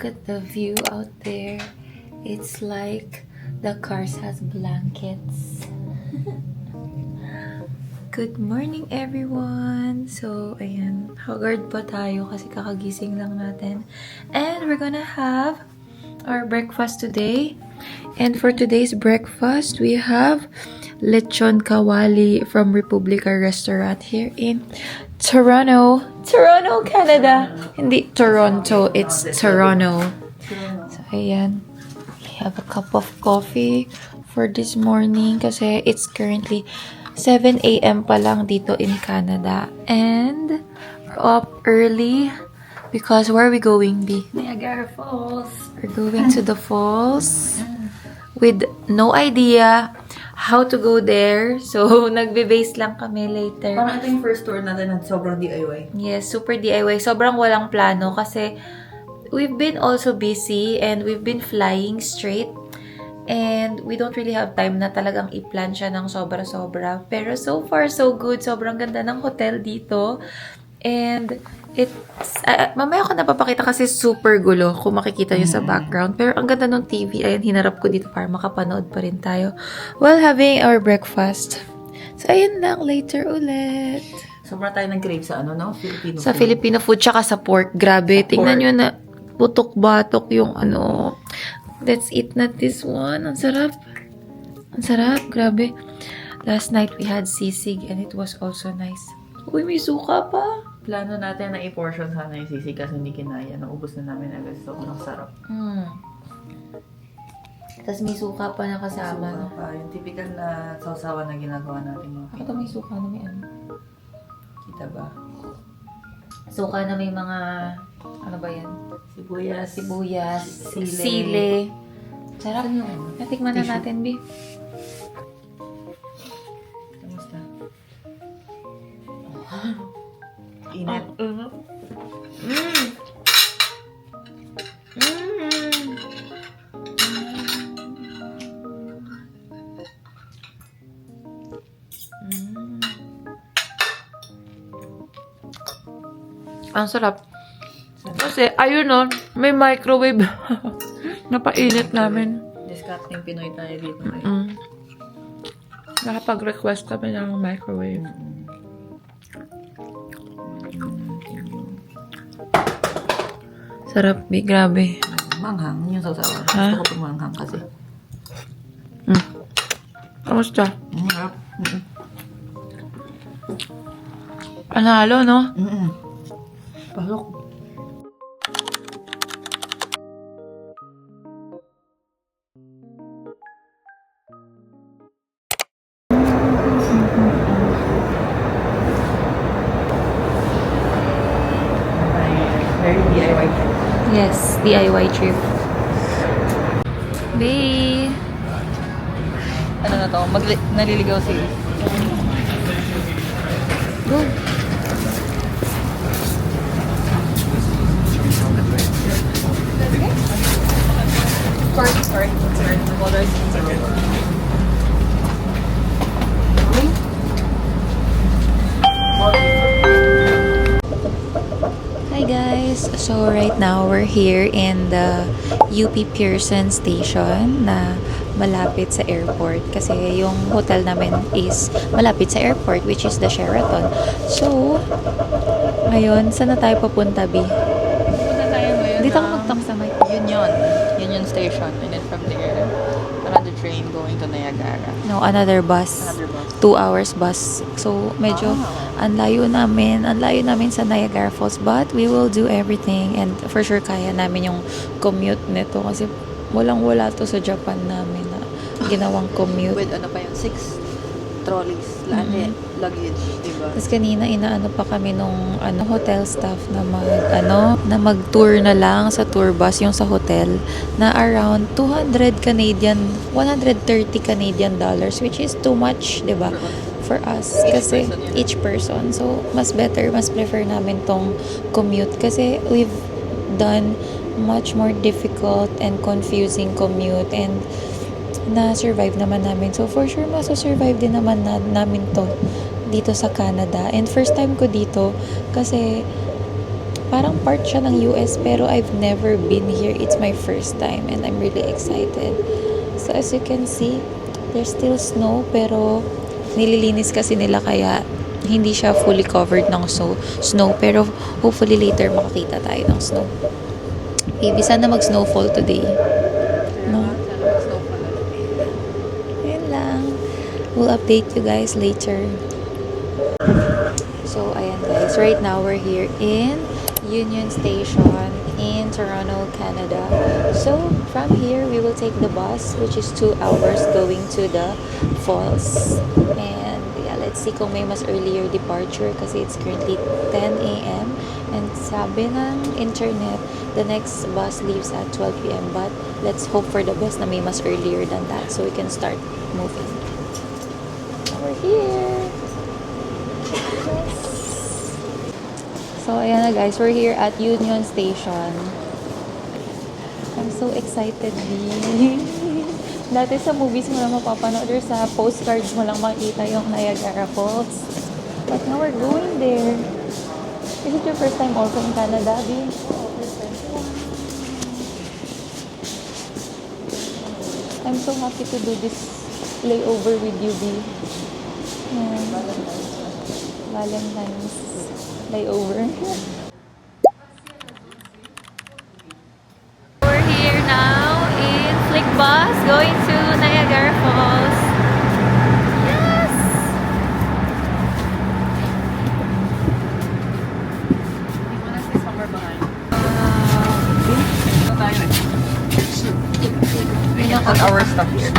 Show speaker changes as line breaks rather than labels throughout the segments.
Look at the view out there. It's like the cars has blankets. Good morning, everyone! So, ayan. Haggard pa tayo kasi kakagising lang natin. And we're gonna have our breakfast today. And for today's breakfast, we have lechon kawali from Republica Restaurant here in Toronto, Canada. Hindi Toronto, it's Toronto. So, ayan. We have a cup of coffee for this morning kasi it's currently 7 a.m. pa lang dito in Canada. And we're up early because where are we going, B?
Niagara Falls.
We're going to the falls with no idea how to go there. So, nagbe-base lang kami later.
Parang ito yung first tour natin na sobrang DIY.
Yes, super DIY. Sobrang walang plano kasi we've been also busy and we've been flying straight. And we don't really have time na talagang i-plan siya ng sobra-sobra. Pero so far, so good. Sobrang ganda ng hotel dito. And it's... mamaya ko napapakita kasi super gulo kung makikita nyo sa background. Pero ang ganda ng TV. Ayan, hinarap ko dito para makapanood pa rin tayo while having our breakfast. So, ayun lang. Later ulit.
Sobrang tayo nag-crave sa ano, no? Filipino
Sa
food.
Filipino food, tsaka sa pork. Grabe.
Sa
Tingnan
pork.
nyo na putok-batok yung ano. Let's eat not this one. Ang sarap. Ang sarap. Grabe. Last night, we had sisig and it was also nice. Uy, may suka pa.
Plano natin na i-portion sana yung sisig kasi hindi kinaya. Naubos na namin agad. Sobrang sarap.
Tapos may suka pa na kasama.
Suka pa. Yung typical na sausawan na ginagawa natin. Mga
Ito may suka na may ano.
Kita ba?
Suka na may mga, ano ba yan?
Sibuyas.
Sibuyas,
Sile.
sile. Sarap.
Saan yung
Natikman na
tissue?
natin, B.
Kamusta? Init.
Ang sarap. Kasi, ayun o, may microwave. Napainit namin.
Discarding Pinoy tayo dito.
Nakapag-request kami ng microwave. Sarap, B. Grabe.
Manghang yung sausawan.
Ha?
Gusto ko itong manghang kasi.
Kamusta?
Sarap.
Panalo, no?
Pasok. Very DIY.
Yes, DIY trip. Bae!
Ano na to? Naliligaw si...
Go!
Sorry.
Hi guys! So right now we're here in the UP Pearson Station na malapit sa airport kasi yung hotel namin is malapit sa airport which is the Sheraton. So, ngayon, saan na tayo papunta, B?
Punta tayo ngayon
Dito ako
ng
mag-talk sa mic.
Union Station. And then from there, another train going to Niagara.
No, another bus.
Another bus.
2 hours bus. So, medyo ang layo namin sa Niagara Falls. But we will do everything and for sure kaya namin yung commute nito kasi walang-wala to sa Japan namin na ginawang commute.
With ano pa yun? 6 trolleys. Luggage, diba?
Tapos kanina inaano pa kami nung hotel staff na mag-tour na lang sa tour bus yung sa hotel na around 130 Canadian dollars which is too much, 'di ba? For us kasi each person. So mas prefer namin tong commute kasi we've done much more difficult and confusing commute and na-survive naman namin. So, for sure, masasurvive din naman namin to dito sa Canada. And first time ko dito kasi parang part siya ng US pero I've never been here. It's my first time and I'm really excited. So as you can see, there's still snow pero nililinis kasi nila kaya hindi siya fully covered ng snow. Pero hopefully later makakita tayo ng snow. Baby, sana mag-snowfall today. No? Ayun lang. We'll update you guys later. So, ayan guys. Right now, we're here in Union Station in Toronto, Canada. So, from here, we will take the bus, which is 2 hours going to the falls. And, yeah, let's see kung may mas earlier departure kasi it's currently 10 a.m. And sabi ng internet, the next bus leaves at 12 p.m. But, let's hope for the best na may mas earlier than that so we can start moving. We're here! So, ayan na guys. We're here at Union Station. I'm so excited, B. Dati sa movies mo lang mapapanood or sa postcards mo lang makita yung Niagara Falls. But now we're going there. Is it your first time also in Canada, B? I'm so happy to do this layover with you, B. Valentine's layover. We're here now in Flickbus going to Niagara Falls. Yes!
We can put our stuff here.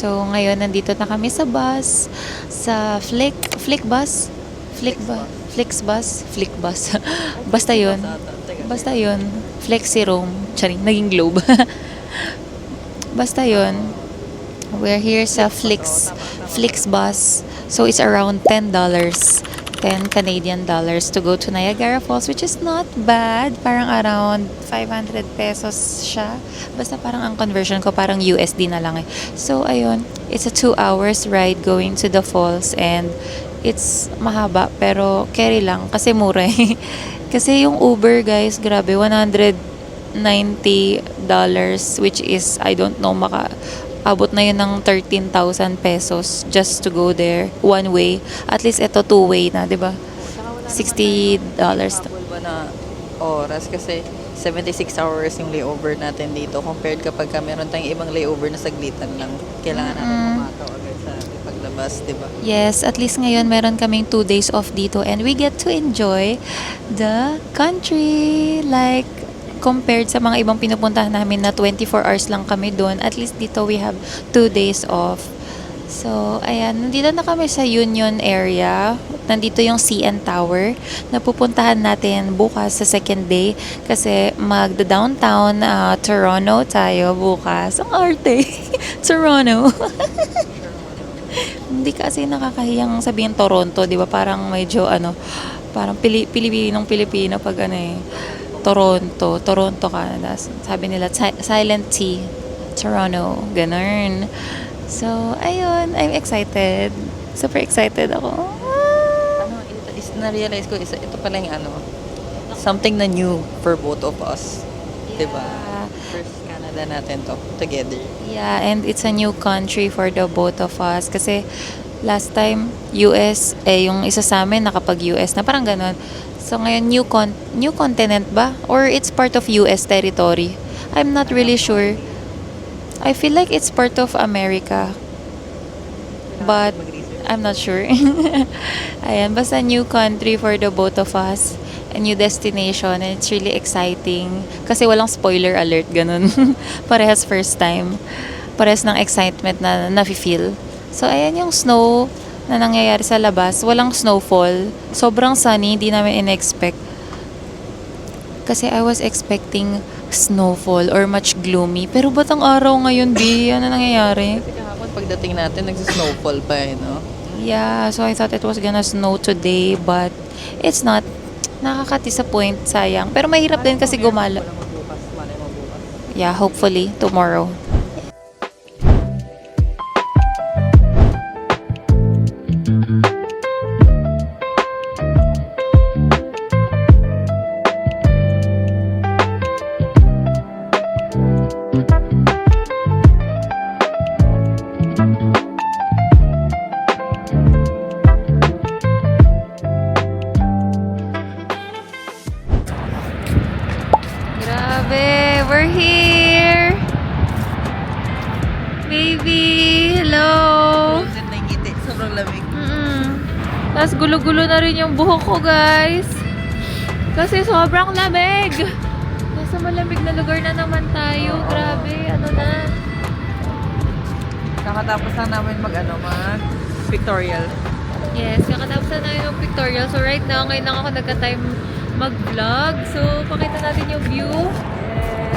So, ngayon, nandito na kami sa bus. Sa Flickbus. Basta yun. Basta yun. Flexi Roam. Charing, naging globe. Basta yun. We're here sa Flixbus. So, it's around $10. 10 Canadian dollars to go to Niagara Falls, which is not bad. Parang around 500 pesos siya. Basta parang ang conversion ko parang USD na lang eh. So, ayun. It's a 2 hours ride going to the falls and it's mahaba pero carry lang kasi mura eh. Kasi yung Uber guys, grabe, $190 which is, I don't know, abot na yun ng 13,000 pesos just to go there one way. At least ito two-way na, di ba? $60.
Ba na oras kasi 76 hours yung layover natin dito compared kapag meron tayong ibang layover na saglitan lang. Kailangan natin pumataw agad sa paglabas, di ba?
Yes, at least ngayon meron kaming 2 days off dito and we get to enjoy the country. Like, compared sa mga ibang pinupuntahan namin na 24 hours lang kami doon, at least dito we have 2 days off. So, ayan, nandito na kami sa Union area. Nandito yung CN Tower na pupuntahan natin bukas sa second day kasi magda-downtown Toronto tayo bukas. Ang arte! Toronto! Hindi kasi nakakahiyang sabihin Toronto, di ba? Parang medyo parang Pilipinong pag Toronto, Canada. Sabi nila, silent T, Toronto, ganun. So, ayun, I'm excited. Super excited ako.
Na-realize ko, ito pala yung something na new for both of us.
Yeah.
Diba? First Canada natin to, together.
Yeah, and it's a new country for the both of us. Kasi, last time, US, yung isa sa amin nakapag-US na parang ganun. So ngayon, new continent ba? Or it's part of US territory? I'm not really sure. I feel like it's part of America. But I'm not sure. Ayan, basta new country for the both of us. A new destination. And it's really exciting. Kasi walang spoiler alert, ganun. Parehas first time. Parehas ng excitement na nafe-feel. So ayan yung snow na nangyayari sa labas. Walang snowfall. Sobrang sunny, hindi namin in-expect. Kasi I was expecting snowfall or much gloomy. Pero ba't ang araw ngayon, B? Ano nangyayari?
Kasi kahapon pagdating natin, nagsi-snowfall pa no?
Yeah, so I thought it was gonna snow today, but it's not. Nakaka-disappoint, sayang. Pero mahirap din kasi gumala.
Bukas
yeah, hopefully tomorrow. Grabe, we're here! Baby, hello!
Frozen na yung ngiti. Sobrang lamig.
Tapos gulo-gulo na rin yung buhok ko, guys. Kasi sobrang lamig! Nasa malamig na lugar na naman tayo. Grabe, ano na.
Kakatapos lang namin mag pictorial.
Yes, kakatapos na namin yung pictorial. So right now, ngayon lang ako nagka-time mag-vlog. So, pakita natin yung view.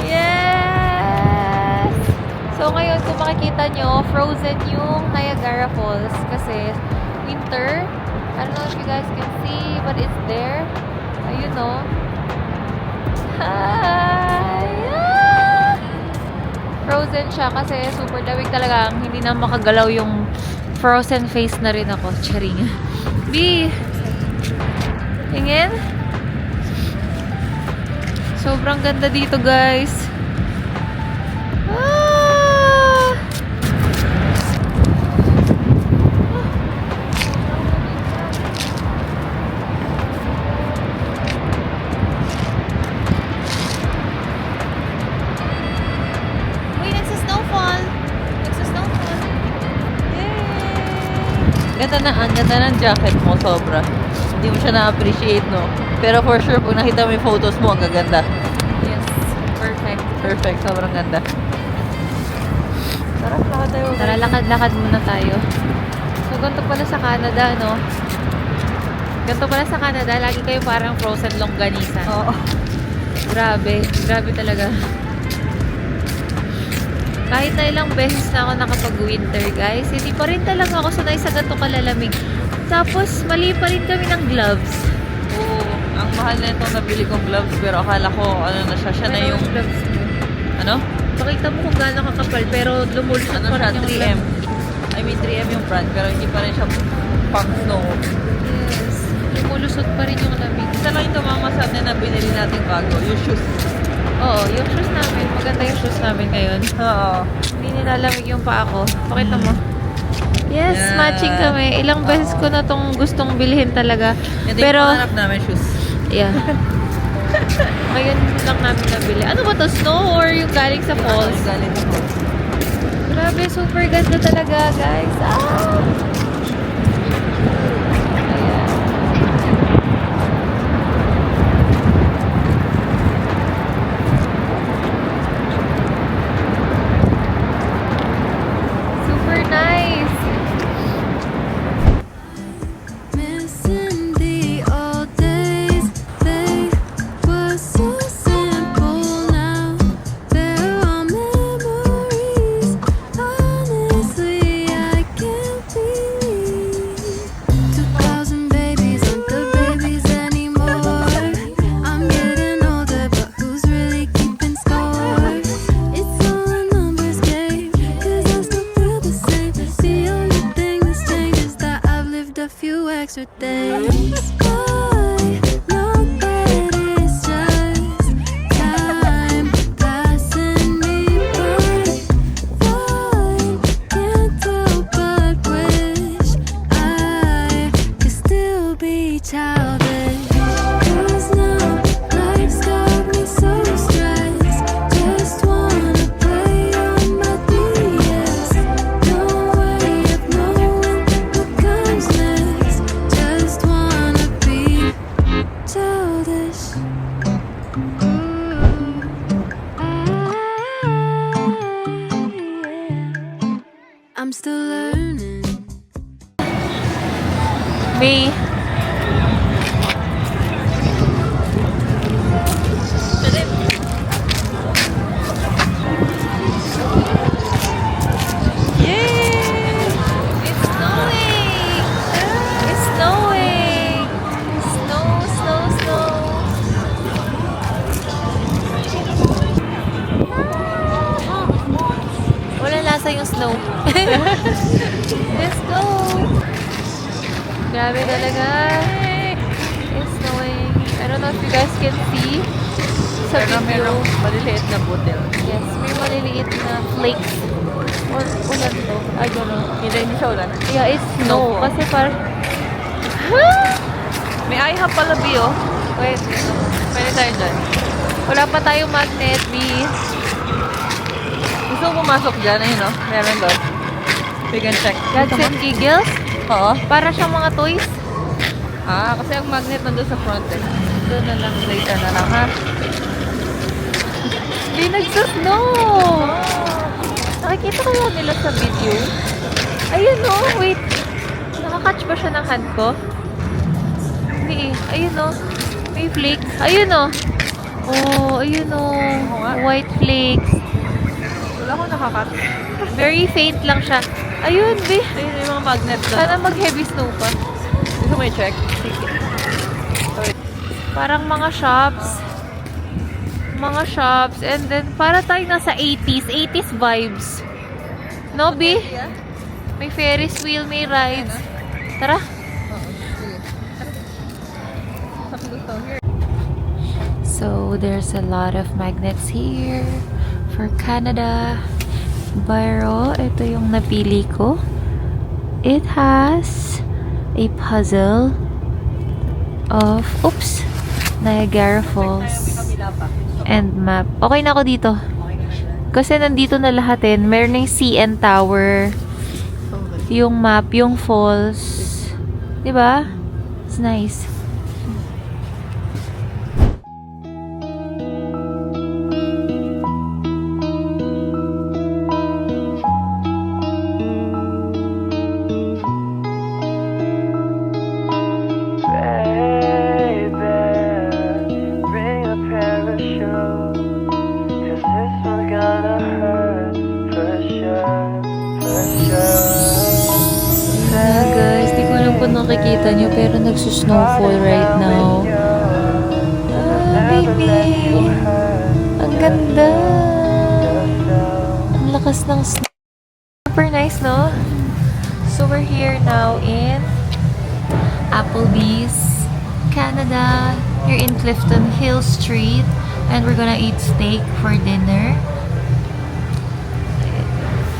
Yes! So ngayon, kung makikita nyo, frozen yung Niagara Falls. Kasi winter. I don't know if you guys can see, but it's there. Ayun, no? Hi! Ah! Frozen siya kasi super lamig talaga. Hindi na makagalaw yung frozen face na rin ako. Charing. B! Tingin? Sobrang ganda dito, guys. Ah! Uy, nagsa-snowfall. Nagsa-snowfall. Yay!
Ganda ng jacket mo, sobra. Hindi mo siya na-appreciate, no? Pero for sure, pag nakita mo yung photos mo, ang gaganda.
Yes. Perfect.
Perfect, sobrang ganda. Tara, lakad tayo.
Tara, lakad-lakad muna tayo. So, ganito pala sa Canada, no? Ganito pala sa Canada, lagi kayo parang frozen longganisa.
Oo.
Grabe. Grabe talaga. Kahit na ilang beses na ako nakapag-winter, guys, hindi pa rin talaga ako sanay sa ganito kalalamig. Tapos, mali pa rin kami ng gloves.
Oo. Ang mahal na itong nabili kong gloves, pero akala ko, ano na siya na yung,
gloves mo.
ano?
Pakita mo kung gaano kakapal, pero lumulusot
Ano
pa
siya,
rin yung
3M. I mean, 3M yung brand, pero hindi pa rin siya pang snow.
Yes. Lumulusot pa rin yung lamig.
Isa lang yung tumama sa atin na binili natin bago, yung shoes.
Oo, yung shoes namin. Maganda yung shoes namin ngayon.
Oo.
Hindi nilalamig yung paa ko. Pakita mo. Yes,
Yeah.
matching kami. Ilang beses ko na tong gustong bilhin talaga.
Hindi
Pero,
yung pangarap namin shoes.
yeah. Ngayon lang namin nabili. Ano ba to? Snow or yung galing sa falls?
Galing sa falls.
Grabe, super ganda talaga, guys. Ah! Ayan. Super nice.
Missing the old days, they were so simple now. They're all memories. Honestly, I can't believe 2000 babies aren't the babies anymore. I'm getting older, but who's really keeping score? It's all a numbers game, 'cause I still feel the same. The only thing that's changed is that I've lived a few extra days. I know that it's just time passing me by. I can't help but wish I could still be childish. 'Cause now life's got me so stressed. Just wanna play on my DS. No way of knowing what comes next. Just wanna be childish. I'm still learning.
May. It's snowing! It's snowing! Snow, snow, snow! nasa yung snow. Let's go! Grabe talaga. It's snowing. I don't know if you guys can see sa
Pero
video.
merong maliliit na butil.
Yes, may maliliit na flakes. Or ulan to. I don't know.
Hindi siya ulan.
Yeah, it's snow.
Snow.
Kasi parang...
May IHOP pala, B, oh.
Wait.
Pwede tayo dyan.
Wala pa tayong magnet, B.
Gusto mo pumasok dyan? Ayun, oh. Meron doon. We can check.
Gads and giggles.
Oo.
Para siyang mga toys.
Ah, kasi ang magnet nandun sa front, eh.
Doon na lang. Later na lang, ha? Hindi nagsasnow! Nakikita ko lang nila sa video. Ayun, oh. Wait. Nakakatch ba siya ng hand ko? Hindi eh. Ayun, oh. May flakes. Ayun, oh. Oh, ayun, oh.
Oo nga.
White flakes.
Wala akong nakakat.
Very faint lang siya. Ayun, be.
Ayun yung mga magnet doon.
Sana mag-heavy snow pa.
Gusto mo i-check?
Sige. Parang mga shops. Mga shops. And then, para tayo nasa 80s. 80s vibes. No, B? May Ferris wheel, may rides. Tara. So, there's a lot of magnets here for Canada. Pero, ito yung napili ko. It has a puzzle of, oops, Niagara Falls and map. Okay na ako dito. Kasi nandito na lahat eh. Meron yung CN Tower, yung map, yung falls. Diba? It's nice. Guys, di ko alam kung nakikita nyo, pero nagsusnowfall right now. Ah, baby! Ang ganda! Ang lakas ng snow. Super nice, no? So, we're here now in Applebee's, Canada. Here in Clifton Hill Street. And we're gonna eat steak for dinner.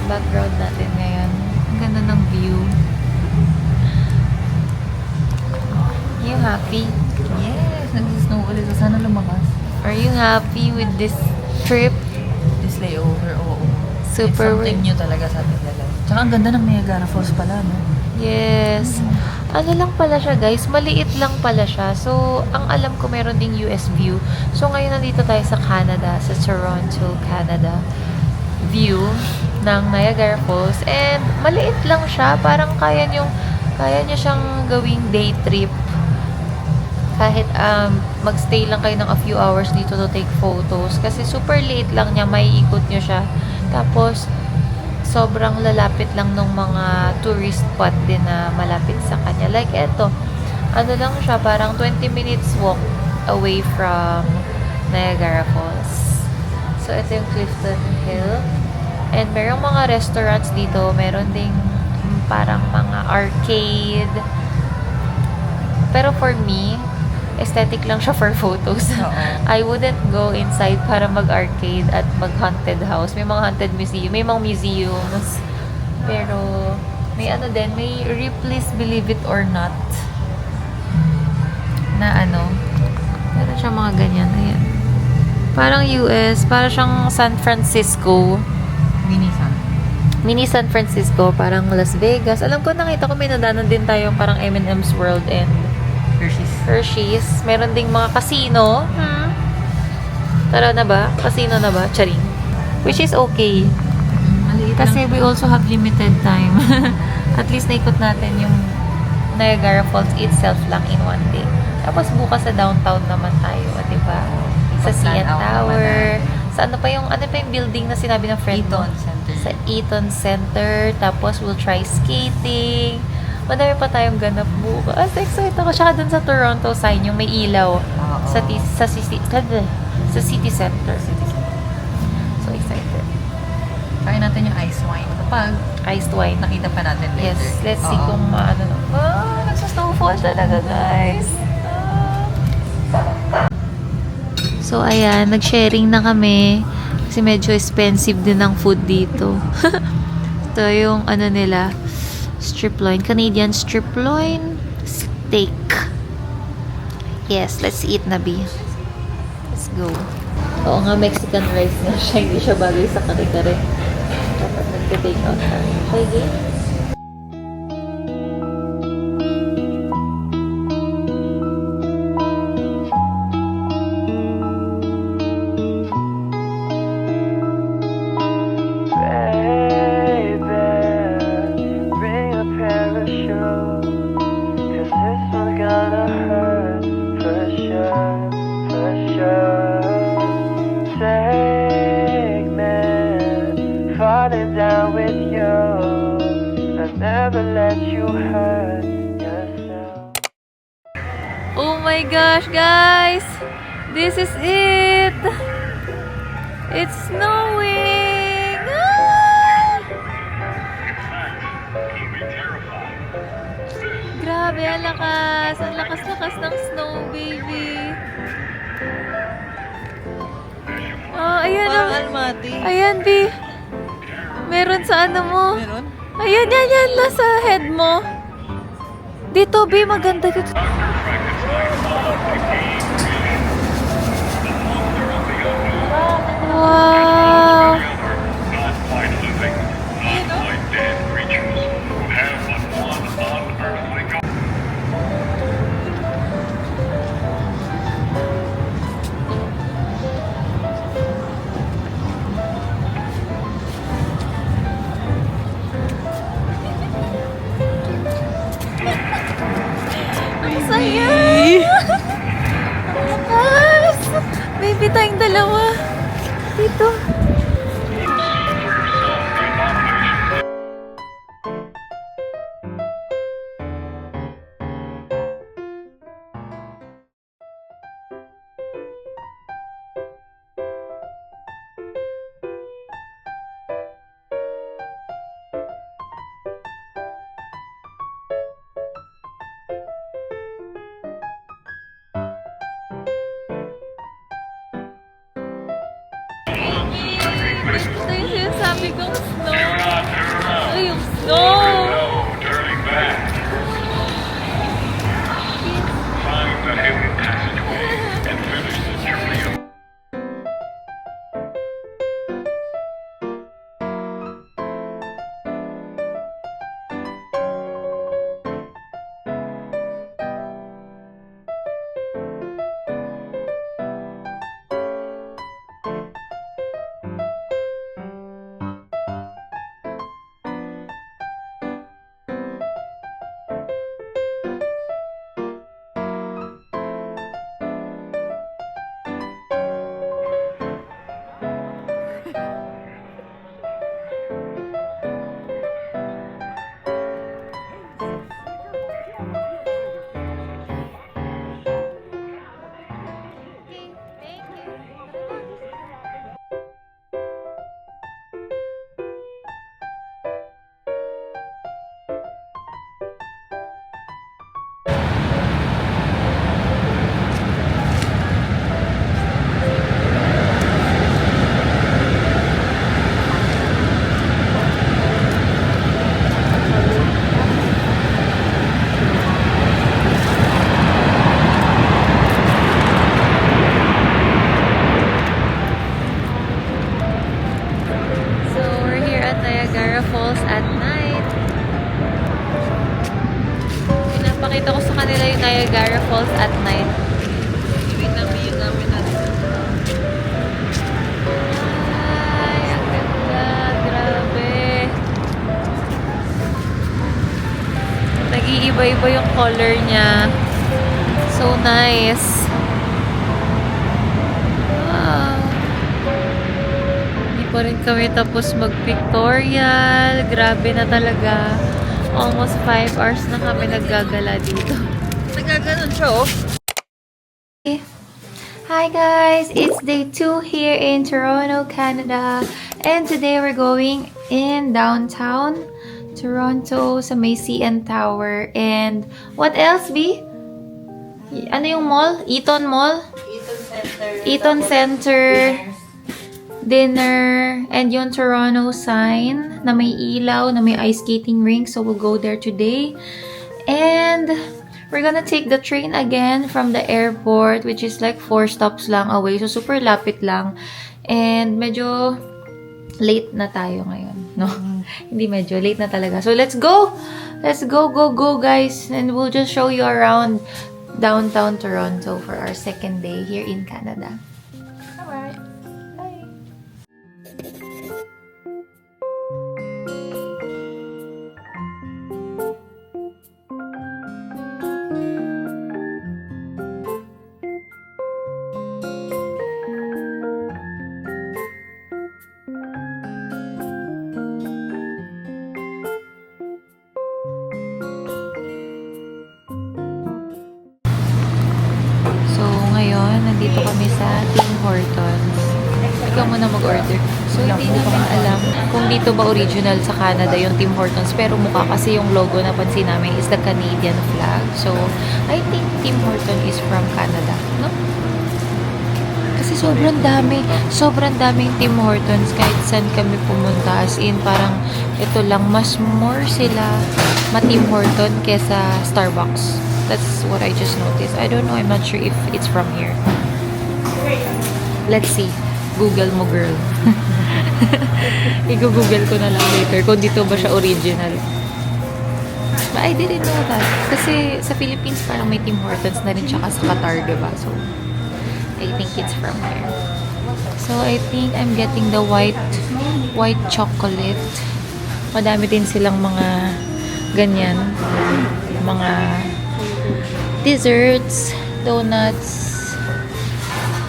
Background natin ngayon. Ang ganda ng view. You happy?
Yes, nag-snow ulit. Sana lumakas.
Are you happy with this trip?
This layover, oo.
Super
It's something new talaga sa ating dalawa. Tsaka ang ganda ng Niagara Falls pala, no?
Yes. Ano lang pala siya, guys? Maliit lang pala siya. So, ang alam ko meron ding US view. So, ngayon nandito tayo sa Canada, sa Toronto, Canada. View ng Niagara Falls. And, maliit lang siya. Parang kaya nyo siyang gawing day trip. Kahit magstay lang kayo ng a few hours dito to take photos. Kasi super liit lang niya. May ikot nyo siya. Tapos, sobrang lalapit lang ng mga tourist spot din na malapit sa kanya. Like eto, ano lang siya, parang 20 minutes walk away from Niagara Falls. So, ito yung Clifton Hill. And merong mga restaurants dito. Meron ding parang mga arcade. Pero for me, aesthetic lang siya for photos. I wouldn't go inside para mag-arcade at mag-haunted house. May mga haunted museum, may mga museums. Pero, may ano din, may Ripley's Believe It or Not. Na ano, meron siya mga ganyan. Ayan. Parang US, parang siyang San Francisco. Mini San Francisco, parang Las Vegas. Alam ko, nakita ko may nadanan din tayo parang M&M's World and Hershey's. Meron ding mga casino. Tara na ba? Casino na ba? Charing. Which is okay. Kasi we also have limited time. At least naikot natin yung Niagara Falls itself lang in one day. Tapos bukas sa downtown naman tayo, di ba? Sa CN Tower. Sa ano pa yung building na sinabi ng friend mo? Sa Eaton Center. Tapos we'll try skating. Madami pa tayong ganap bukas. Excited ako. Tsaka dun sa Toronto sign, yung may ilaw sa city center. So excited.
Try natin yung ice wine. Kapag
iced wine.
nakita pa natin later.
Yes, let's see
Oo.
kung maano na. Nagsa-snowfall talaga, guys. So, ayan, nag-sharing na kami. Kasi medyo expensive din ang food dito. Ito yung ano nila, strip loin. Canadian strip loin steak. Yes, let's eat na, B. Let's go. Oo nga, Mexican rice nga siya. Hindi siya bagay sa kare-kare. Dapat nagte-take out tayo. Okay,
Bring a parachute, 'cause this one's gonna hurt for sure, for sure. Take me, falling down with you. I'll never let you hurt yourself.
Oh my gosh, guys! This is it! It's snowing! Ah! Grabe, ang lakas! Ang lakas-lakas ng snow, baby! Oh, ayan
Parang
ang...
almaty.
Ayan, B! Meron sa ano mo?
Meron?
Ayan, yan, yan! Nasa head mo! Dito, B! Maganda dito. Wow!
Not quite living, not quite dead creatures who have but one unearthly goal.
Ang saya! Ang lakas! Baby tayong dalawa. Dito. Ito yung sinasabi kong snow. Ay, yung snow!
No turning back. Find the hidden passageway and finish the journey of
So, we're here at Niagara Falls at night. Pinapakita ko sa kanila yung Niagara Falls at night.
Wait lang, may yung gamit natin.
Ay, ang ganda. Grabe. Nag-iiba-iba yung color niya. So nice. Wow. Hindi pa rin kami tapos mag-pictorial. Grabe na talaga. Almost 5 hours na kami naggagala dito.
Nagaganon siya, oh.
Hi guys, it's day 2 here in Toronto, Canada. And today we're going in downtown Toronto sa may CN Tower. And what else, B? Ano yung mall? Eaton Mall? Eaton Center. Dinner. And yung Toronto sign na may ilaw, na may ice skating rink. So we'll go there today. And we're gonna take the train again from the airport, which is like 4 stops lang away. So, super lapit lang. And medyo late na tayo ngayon, no? Hindi medyo, late na talaga. So, let's go! Let's go, guys! And we'll just show you around downtown Toronto for our second day here in Canada. Alright. Bye! So, ngayon, nandito kami sa Tim Hortons. Ikaw muna mag-order. So, hindi namin alam kung dito ba original sa Canada yung Tim Hortons. Pero mukha kasi yung logo na pansin namin is the Canadian flag. So, I think Tim Hortons is from Canada, no? Kasi sobrang dami. Sobrang daming Tim Hortons kahit saan kami pumunta. As in, parang ito lang, mas more sila ma-Tim Horton kesa Starbucks. That's what I just noticed. I don't know. I'm not sure if it's from here. Let's see. Google mo, girl. I-google ko na lang later kung dito ba siya original. But I didn't know that. Kasi sa Philippines parang may Tim Hortons na rin tsaka sa Qatar, diba? So, I think it's from here. So, I think I'm getting the white chocolate. Madami din silang mga ganyan. Mga desserts, donuts.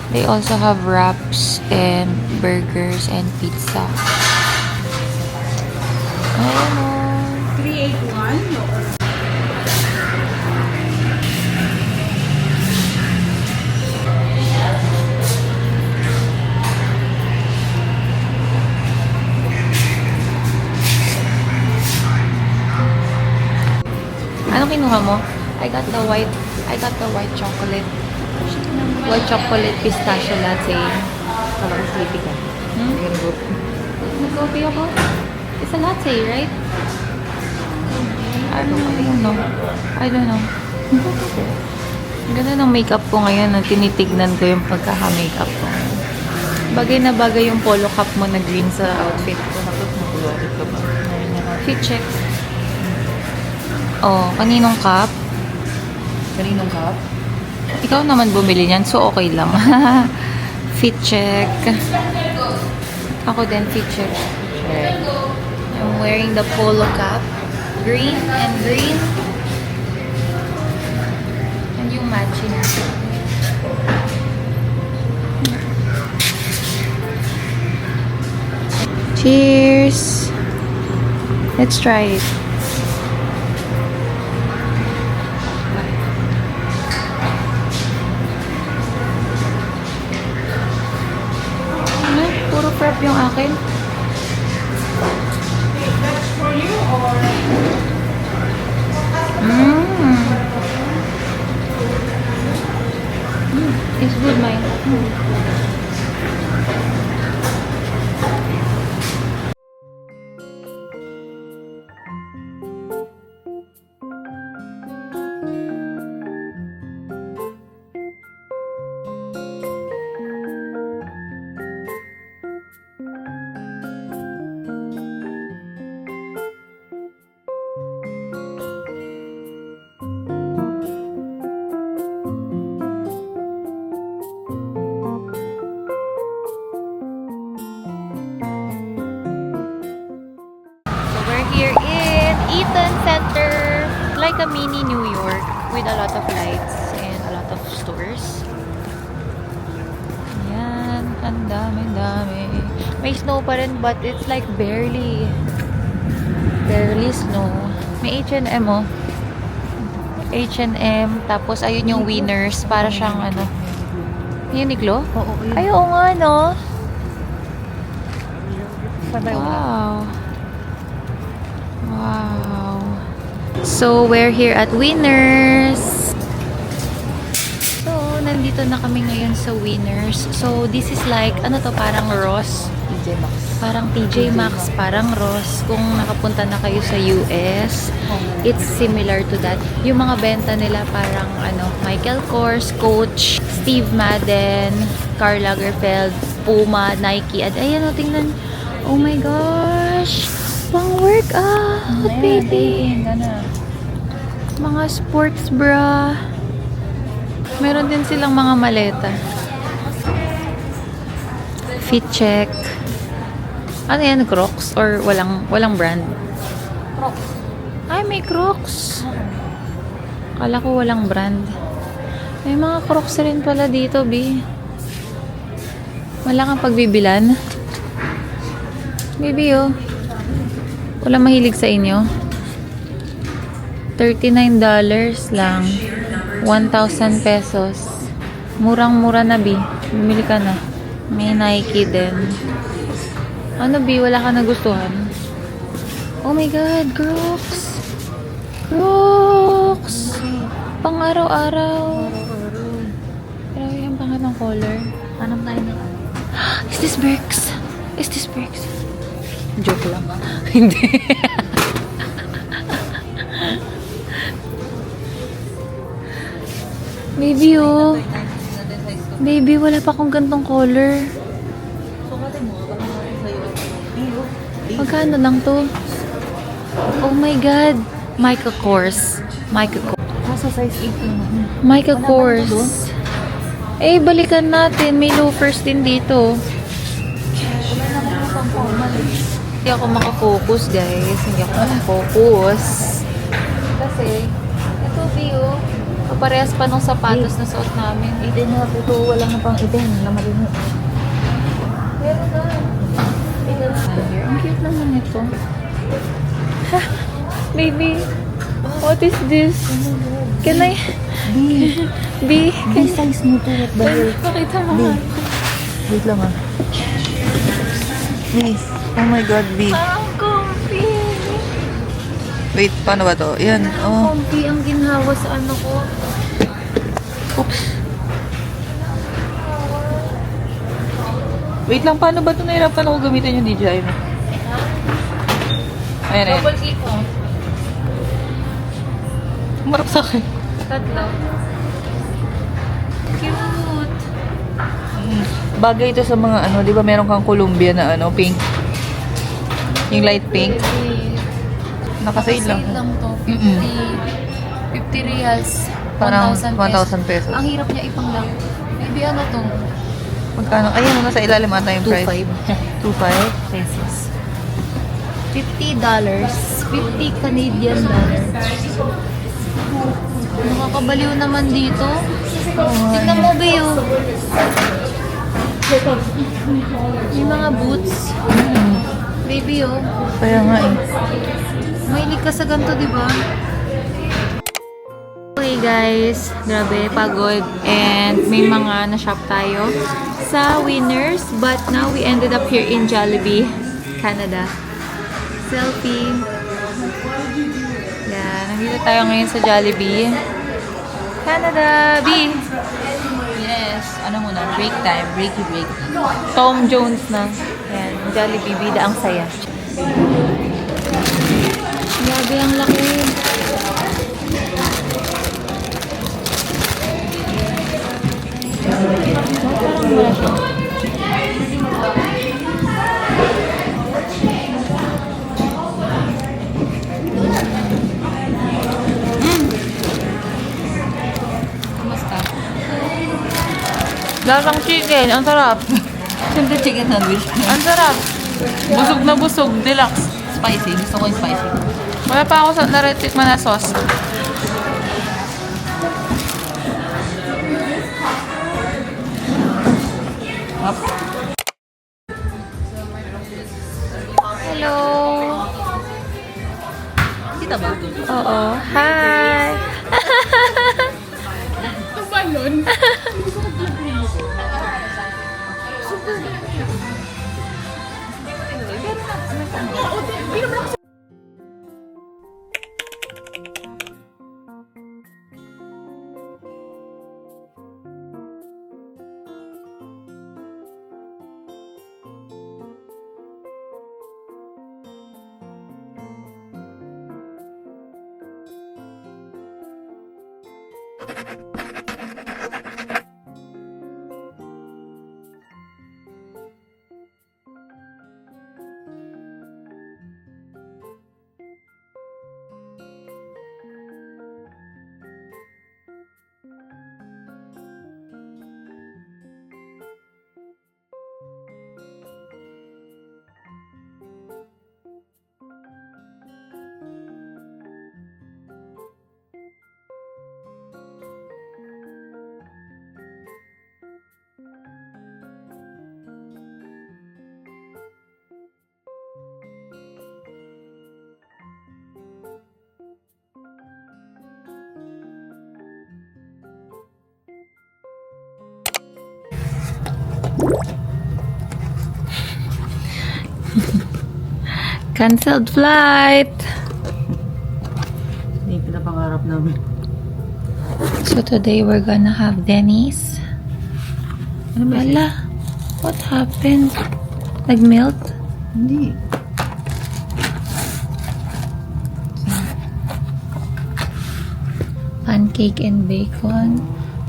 They also have wraps and burgers and pizza. Ayan o.
381
Anong kinuha mo? I got the white chocolate. White chocolate pistachio latte.
Sleepy ka.
Nag-coffee ako? It's a latte, right? I don't know. I don't know. Ganda ng makeup ko ngayon. Tinitignan ko yung pagkaka-makeup ko. Bagay na bagay yung polo cap mo na green sa outfit ko.
Makulari ka ba?
Fit check. Oh, kaninong cup?
Kaninong cup?
Ikaw naman bumili niyan, so okay lang. Fit check. Ako din, fit check. I'm wearing the polo cap. Green and green. And yung matching. Cheers! Let's try it. Puro prep yung akin. It's good, mine. Here in Eaton Center, like a mini New York with a lot of lights and a lot of stores. Yan, ang dami. May snow pa rin but it's like barely snow. May H&M oh. H&M, tapos ayun yung Winners, para siyang ano, Uniqlo?
Oo, yun.
Ay, oo nga, no?
Sabay
Wow. Wow. So, we're here at Winners. So, nandito na kami ngayon sa Winners. So, this is like, ano to, parang Ross.
TJ Maxx.
Parang TJ Maxx, parang Ross. Kung nakapunta na kayo sa US, it's similar to that. Yung mga benta nila parang Michael Kors, Coach, Steve Madden, Karl Lagerfeld, Puma, Nike. At ayan o, tingnan. Oh my gosh! Pang workout, baby! Mga sports bra. Meron din silang mga maleta. Fit check. Ano yan? Crocs? Or walang brand?
Crocs.
Ay, may Crocs. Kala ko walang brand. May mga Crocs rin pala dito, B. Wala kang pagbibilan. Baby, oh. Walang mahilig sa inyo. $39 lang. 1,000 pesos. Murang-mura na, B. Bumili ka na. May Nike din. Ano, B? Wala ka nagustuhan? Oh my God, Crocs! Crocs! Pang araw-araw. Pero yung pangat ng color.
Hanap tayo na.
Is this Birks? Is this Birks? Joke lang. Hindi. Baby, oh. Baby, wala pa akong gantong color.
Sukatin mo. Baka naman sa'yo. Iyo.
Magkano lang to? Oh my God. Michael Kors. Michael Kors.
Nasa size 8 naman.
Michael
Wala ba
Kors.
dito doon?
Eh, balikan natin. May loafers din dito.
Wala na mga pang formal eh.
Hindi ako makafocus, guys. Hindi ako makafocus. Kasi, ito, Bio. Parehas pa nung sapatos na suot namin.
Iten na ito. Wala na pang iten. Namalin mo.
Pero na. Ang cute naman ito. Ha? Baby, what is this? Can I? B.
May size mo to. What the hell?
Pakita mo
B.
nga.
Wait lang ah. Nice. Oh my God, B.
Ang comfy.
Wait, paano ba to? Yan.
Ang
Oh.
comfy ang ginhawa sa ano ko.
Oops. Wait lang, paano ba ito? Nahirapan ako gamitin yung DJI mo. Ayan, ayan.
Double click mo.
Marap sa akin.
Tatlo. Cute.
Bagay ito sa mga ano, di ba meron kang Columbia na ano, pink. Yung light pink.
Nakasale
Nakasale lang.
lang to.
Mm-mm.
50 reals.
Parang
1,000
1,000 pesos.
Ang hirap niya ipanglang. Maybe ano to?
Magkano? Ayun, nasa ilalim ata yung price. 2.5
pesos. $50. 50 Canadian dollars. Nakakabaliw naman dito. Tignan mo, Bayo. May mga boots. Baby, oh.
Kaya nga eh.
Mahilig ka sa ganito, di ba? Okay guys, grabe, pagod. And may mga na-shop tayo sa Winners. But now we ended up here in Jollibee, Canada. Selfie. Yan, nandito tayo ngayon sa Jollibee, Canada. B!
Yes. Ano muna? Break time. Breaky break.
Tom Jones na. Yan, Jollibee, bida ang saya. Grabe, ang laki. Parang wala siya.
Kumusta?
Lasang chicken, ang sarap.
Siyempre chicken sandwich.
Ang sarap. Busog na busog, deluxe.
Spicy. Gusto ko yung spicy.
Wala pa ako sa naritikman na sauce.
Up.
Hello.
Kita ba?
Oo. Hi. Cancelled flight!
Hindi yung pinapangarap namin.
So today we're gonna have Denny's.
Ano ba?
Wala. What happened? Nag-melt?
Hindi.
Pancake and bacon.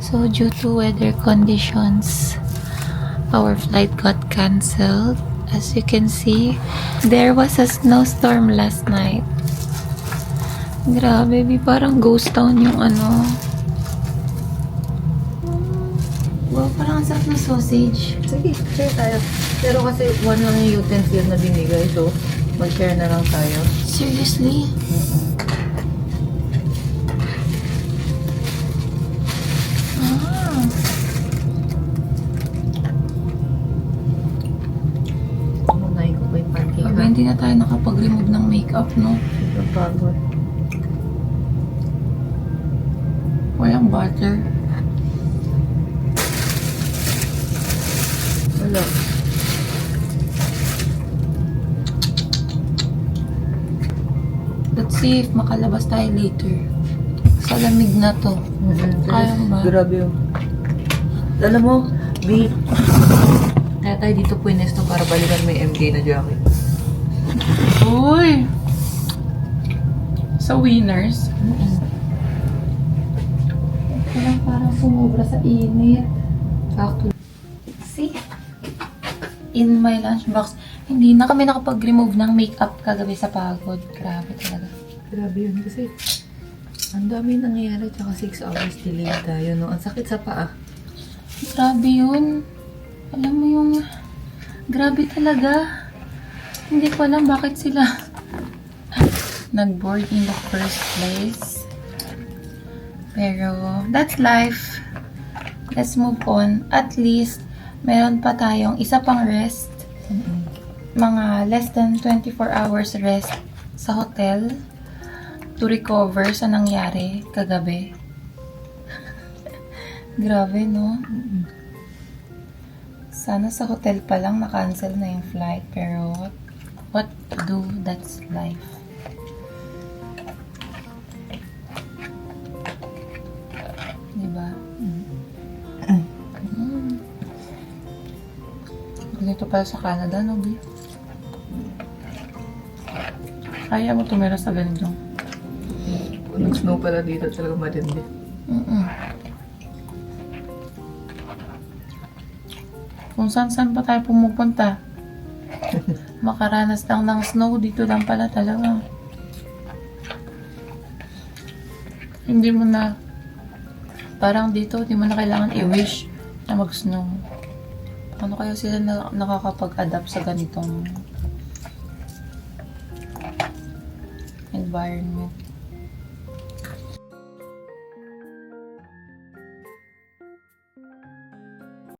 So due to weather conditions, our flight got cancelled. As you can see, there was a snowstorm last night. Grabe, parang ghost town yung ano. Wow, parang ang sarap na sausage.
Sige, share tayo. Pero kasi one lang yung utensil na binigay, so mag-share na lang tayo.
Seriously? Ah.
Unahin ko pa yung pancake.
Sabi, hindi na tayo nakapag-remove ng makeup, no?
Super pagod.
Walang butter.
Wala.
Let's see if makalabas tayo later. Sa lamig na to. Kaya ba?
Grabe yun. Alam mo, B, kaya tayo dito pwinesto para balikan mo yung MK na jacket.
Uy! Sa winners? Parang sumobra sa init.
Sakto.
See? In my lunchbox, hindi na kami nakapag-remove ng makeup kagabi sa pagod. Grabe talaga.
Grabe yun kasi ang dami nangyayari tsaka 6 hours delay tayo, no? Ang sakit sa paa.
Grabe yun. Alam mo yung... Grabe talaga. Hindi ko alam bakit sila nag-board in the first place. Pero, that's life. Let's move on. At least, meron pa tayong isa pang rest. Mga less than 24 hours rest sa hotel to recover sa nangyari kagabi. Grabe, no? Sana sa hotel pa lang na-cancel na yung flight. Pero, what to do? That's life. Diba? Ganito pala sa Canada, no, Bi? Kaya mo tumira sa ganito.
Nung snow pala dito talaga matindi.
Kung saan pa tayo pumupunta, makaranas lang ng snow, dito lang pala talaga. Hindi mo na, parang dito, hindi mo na kailangan i-wish na mag-snow. Paano kaya sila nakakapag-adapt sa ganitong environment?